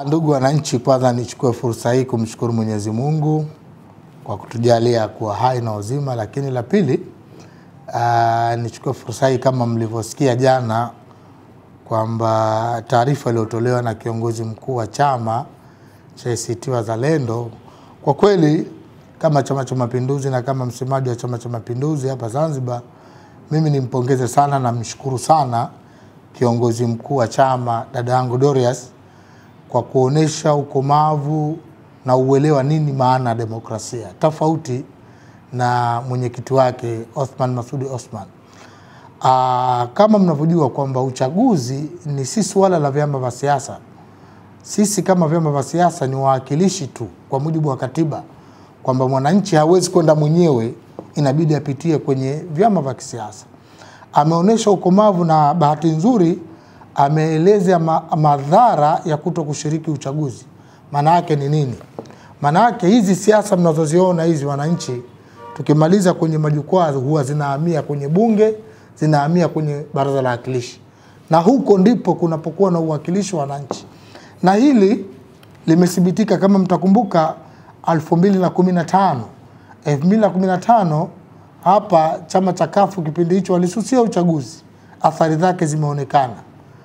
Ndugu wananchi, kwanza nichukue fursa hii kumshukuru Mwenyezi Mungu kwa kutujalia kuwa hai na uzima, lakini la pili nichukue fursa hii kama mlivyosikia jana kwamba taarifa iliyotolewa na kiongozi mkuu wa chama cha ACT Wazalendo, kwa kweli kama Chama cha Mapinduzi na kama msemaji wa Chama cha Mapinduzi hapa Zanzibar, mimi nimpongeze sana na mshukuru sana kiongozi mkuu wa chama dada yangu Dorius kwa kuonesha ukomavu na uelewa nini maana demokrasia, tofauti na mwenyekiti wake Othman Masoud Othman. Kama mnavyojua kwamba uchaguzi ni si swala la vyama vya siasa. Sisi kama vyama vya siasa ni wawakilishi tu kwa mujibu wa katiba, kwamba mwananchi hawezi kwenda mwenyewe, inabidi apitie kwenye vyama vya kisiasa. Ameonesha ukomavu na bahati nzuri ameeleza madhara ya kutokushiriki uchaguzi. Maana yake ni nini? Maana yake hizi siasa mnazoziona hizi wananchi, tukimaliza kwenye majukwaa huwa zinahamia kwenye bunge, zinahamia kwenye baraza la wawakilishi. Na huko ndipo kunapokuwa na uwakilishi wa wananchi. Na hili limethibitika kama mtakumbuka 2015 hapa chama cha CUF kipindi hicho walisusia uchaguzi. Athari zake zimeonekana.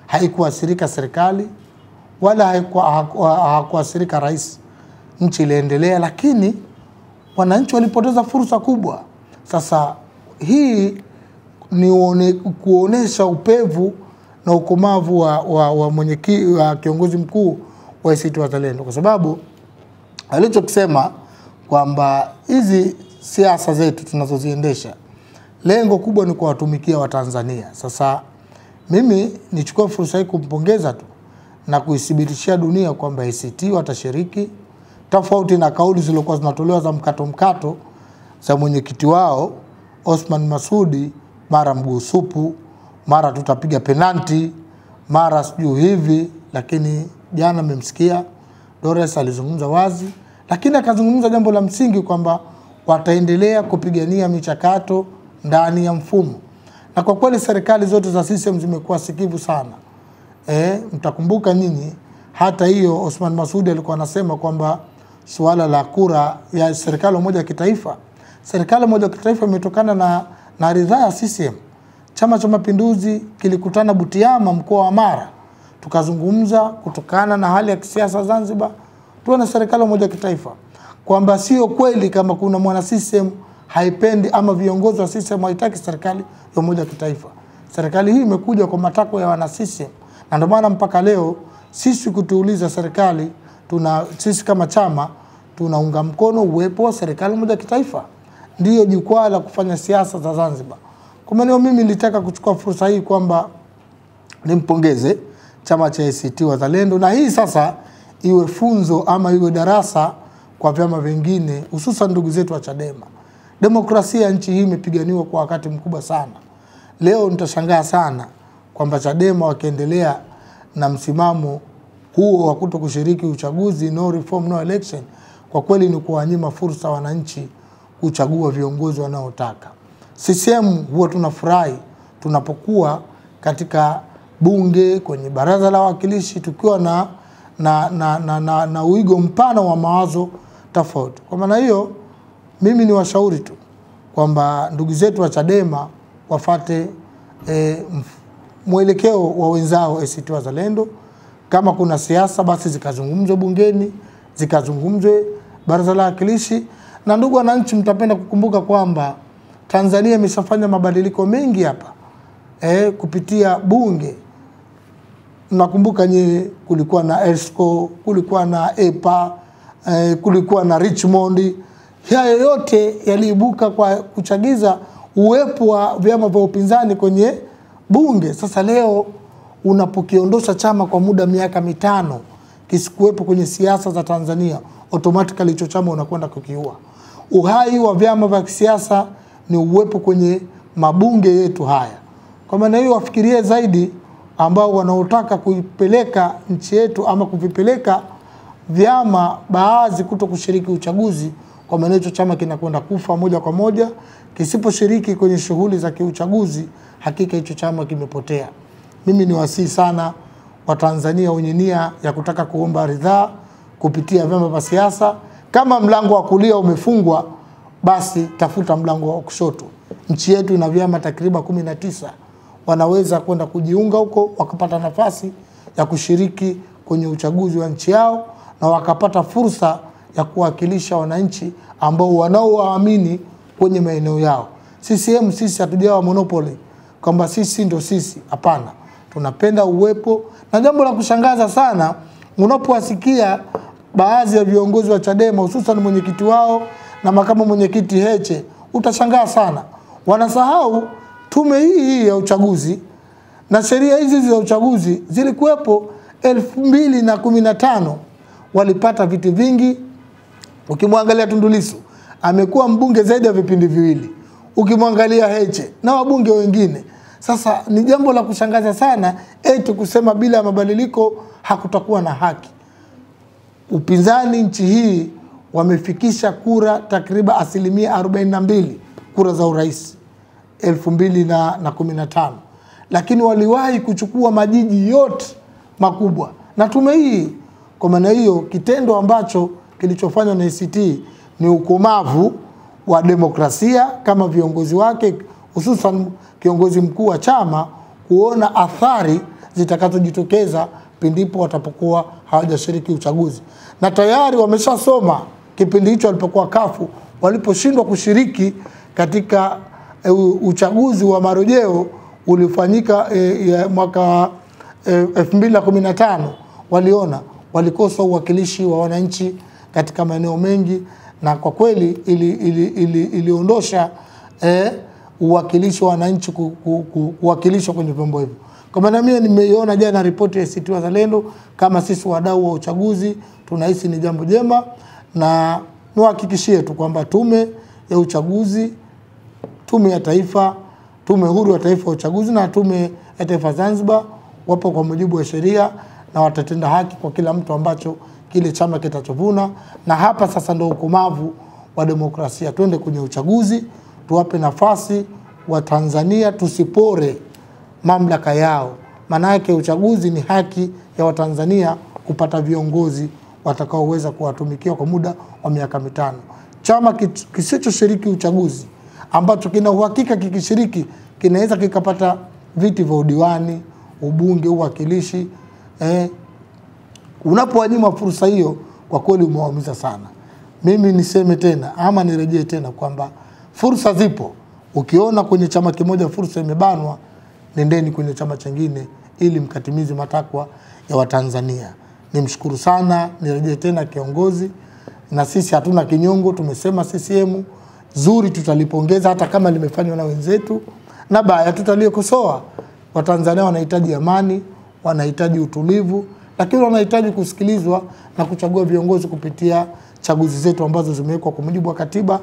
Haikuathirika serikali wala hakuathirika rais. Nchi iliendelea, lakini wananchi walipoteza fursa kubwa. Sasa hii ni kuonesha upevu na ukomavu wa kiongozi mkuu wa ACT Wazalendo, kwa sababu alichokisema kwamba hizi siasa zetu tunazoziendesha lengo kubwa ni kuwatumikia Watanzania. Sasa mimi nichukue fursa hii kumpongeza tu na kuithibitishia dunia kwamba ACT watashiriki, tofauti na kauli zilizokuwa zinatolewa za mkato za mwenyekiti wao Othman Masoud, mara mguu supu, mara tutapiga penalti, mara sijui hivi. Lakini jana mmemsikia Dorius alizungumza wazi, lakini akazungumza jambo la msingi kwamba wataendelea kupigania michakato ndani ya mfumo. Na kwa kweli serikali zote za CCM zimekuwa sikivu sana. Mtakumbuka nyinyi hata hiyo Othman Masoud alikuwa anasema kwamba suala la kura ya serikali moja ya kitaifa, serikali moja ya kitaifa imetokana na ridhaa ya CCM. Chama cha Mapinduzi kilikutana Butiama mkoa wa Mara, tukazungumza kutokana na hali ya kisiasa Zanzibar tuwe na serikali moja ya kitaifa, kwamba sio kweli kama kuna mwana CCM haipendi ama viongozi wa CCM haitaki serikali ya moja ya kitaifa. Serikali hii imekuja kwa matakwa ya wana CCM, na ndio maana mpaka leo sisi kutuuliza serikali, sisi kama chama tunaunga mkono uwepo wa serikali moja ya kitaifa, ndio jukwaa la kufanya siasa za Zanzibar. Kwa maana mimi nilitaka kuchukua fursa hii kwamba nimpongeze chama cha ACT Wazalendo, na hii sasa iwe funzo ama iwe darasa kwa vyama vingine, hususan ndugu zetu wa Chadema. Demokrasia nchi hii imepiganiwa kwa wakati mkubwa sana. Leo nitashangaa sana kwamba Chadema wakiendelea na msimamo huo wa kutokushiriki uchaguzi, no reform no election. Kwa kweli ni kuwanyima fursa wananchi kuchagua viongozi wanaotaka. CCM huwa tunafurahi tunapokuwa katika bunge, kwenye baraza la wawakilishi, tukiwa na uigo mpana wa mawazo tofauti. Kwa maana hiyo mimi ni washauri tu kwamba ndugu zetu wa Chadema wafate mwelekeo wa wenzao ACT Wazalendo. Kama kuna siasa basi zikazungumzwe bungeni, zikazungumzwe baraza la wawakilishi. Na ndugu wananchi, mtapenda kukumbuka kwamba Tanzania imeshafanya mabadiliko mengi hapa kupitia bunge. Nakumbuka kulikuwa na ESCO, kulikuwa na EPA, kulikuwa na Richmond. Haya yote yaliibuka kwa kuchagiza uwepo wa vyama vya upinzani kwenye bunge. Sasa leo unapokiondosha chama kwa muda miaka 5 kisikuwepo kwenye siasa za Tanzania, automatically hicho chama unakwenda kukiua. Uhai wa vyama vya kisiasa ni uwepo kwenye mabunge yetu haya. Kwa maana hiyo wafikirie zaidi ambao wanaotaka kuipeleka nchi yetu ama kuvipeleka vyama baadhi kuto kushiriki uchaguzi. Kwa maana hicho chama kinakwenda kufa moja kwa moja. Kisiposhiriki kwenye shughuli za kiuchaguzi, hakika hicho chama kimepotea. Mimi ni wasihi sana Watanzania wenye nia ya kutaka kuomba ridhaa kupitia vyama vya siasa. Kama mlango wa kulia umefungwa, basi tafuta mlango wa kushoto. Nchi yetu ina vyama takriban 19. Wanaweza kwenda kujiunga huko, wakapata nafasi ya kushiriki kwenye uchaguzi wa nchi yao na wakapata fursa ya kuwakilisha wananchi ambao wanaowaamini kwenye maeneo yao. CCM sisi hatujawa monopoly kwamba sisi ndo sisi, hapana. Tunapenda uwepo, na jambo la kushangaza sana unapowasikia baadhi ya viongozi wa Chadema, hususan mwenyekiti wao na makamu mwenyekiti Heche, utashangaa sana. Wanasahau tume hii ya uchaguzi na sheria hizi za uchaguzi zilikuwepo 2015. Walipata viti vingi. Ukimwangalia Tundu Lissu amekuwa mbunge zaidi ya vipindi viwili. Ukimwangalia Heche na wabunge wengine. Sasa ni jambo la kushangaza sana eti kusema bila mabadiliko hakutakuwa na haki. Upinzani nchi hii wamefikisha kura takriban 42% kura za urais 2015, lakini waliwahi kuchukua majiji yote makubwa na tume hii. Kwa maana hiyo kitendo ambacho kilichofanywa na ACT ni ukomavu wa demokrasia kama viongozi wake, hususan kiongozi mkuu wa chama, kuona athari zitakazojitokeza pindipo watapokuwa hawajashiriki uchaguzi. Na tayari wameshasoma kipindi hicho walipokuwa kafu, waliposhindwa kushiriki katika uchaguzi wa marejeo ulifanyika mwaka 2015. Waliona walikosa uwakilishi wa wananchi katika maeneo mengi, na kwa kweli iliondosha uwakilishi wa wananchi kuwakilishwa kwenye vyombo hivyo. Kwa maana mimi nimeiona jana ripoti ya ACT Wazalendo, kama sisi wadau wa uchaguzi tunahisi ni jambo jema, na niwahakikishie tu kwamba tume ya uchaguzi, tume ya taifa, tume huru ya taifa ya uchaguzi na tume ya taifa Zanzibar wapo kwa mujibu wa sheria na watatenda haki kwa kila mtu ambacho kile chama kitachovuna. Na hapa sasa ndio ukomavu wa demokrasia. Twende kwenye uchaguzi, tuwape nafasi wa Tanzania, tusipore mamlaka yao. Maana yake uchaguzi ni haki ya Watanzania kupata viongozi watakaoweza kuwatumikia kwa muda wa miaka 5. Chama kisichoshiriki uchaguzi ambacho kina uhakika kikishiriki kinaweza kikapata viti vya udiwani, ubunge, uwakilishi, unapowanyima fursa hiyo, kwa kweli umewaumiza sana. Mimi niseme tena ama nirejee tena kwamba fursa zipo. Ukiona kwenye chama kimoja fursa imebanwa, nendeni kwenye chama chingine ili mkatimize matakwa ya Watanzania. Nimshukuru sana, nirejee tena kiongozi, na sisi hatuna kinyongo. Tumesema CCM zuri tutalipongeza hata kama limefanywa na wenzetu, na baya tutalikosoa. Watanzania wanahitaji amani, wanahitaji utulivu, lakini wanahitaji kusikilizwa na kuchagua viongozi kupitia chaguzi zetu ambazo zimewekwa kwa mujibu wa katiba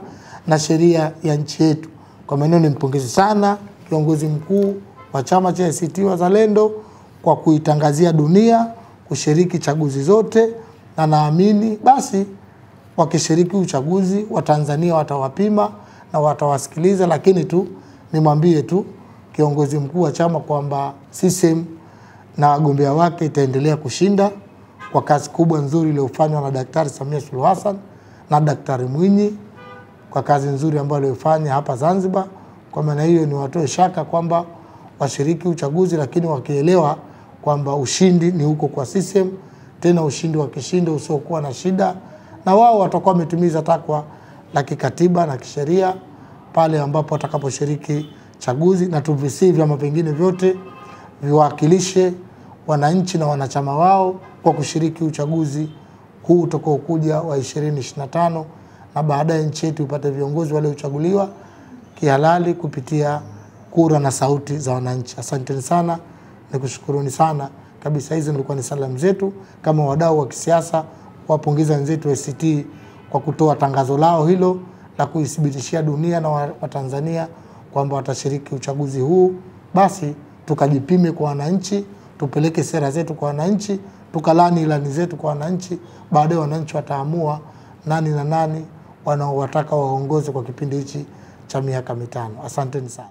na sheria ya nchi yetu. Kwa maana nimpongeze sana kiongozi mkuu wa chama cha ACT Wazalendo kwa kuitangazia dunia kushiriki chaguzi zote, na naamini basi wakishiriki uchaguzi Watanzania watawapima na watawasikiliza. Lakini tu nimwambie tu kiongozi mkuu wa chama kwamba CCM na wagombea wake itaendelea kushinda kwa kazi kubwa nzuri iliyofanywa na Daktari Samia Suluhu Hassan na Daktari Mwinyi, kwa kazi nzuri ambayo aliyofanya hapa Zanzibar. Kwa maana hiyo ni watoe shaka kwamba washiriki uchaguzi, lakini wakielewa kwamba ushindi ni huko kwa CCM, tena ushindi wa kishindo usiokuwa na shida, na wao watakuwa wametimiza takwa la kikatiba na kisheria pale ambapo watakaposhiriki chaguzi. Na tuvisi vyama vingine vyote viwakilishe wananchi na wanachama wao kwa kushiriki uchaguzi huu utakaokuja wa 2025, na baadaye nchi yetu ipate viongozi wale uchaguliwa kihalali kupitia kura na sauti za wananchi. Asanteni sana, nikushukuruni sana kabisa. Hizi nilikuwa ni salamu zetu kama wadau wa kisiasa, kuwapongeza wenzetu ACT kwa kutoa tangazo lao hilo la kuithibitishia dunia na Watanzania kwamba watashiriki uchaguzi huu. Basi tukajipime kwa wananchi, tupeleke sera zetu kwa wananchi, tukalani ilani zetu kwa wananchi. Baadaye wananchi wataamua nani na nani wanaowataka waongoze kwa kipindi hichi cha miaka 5. Asanteni sana.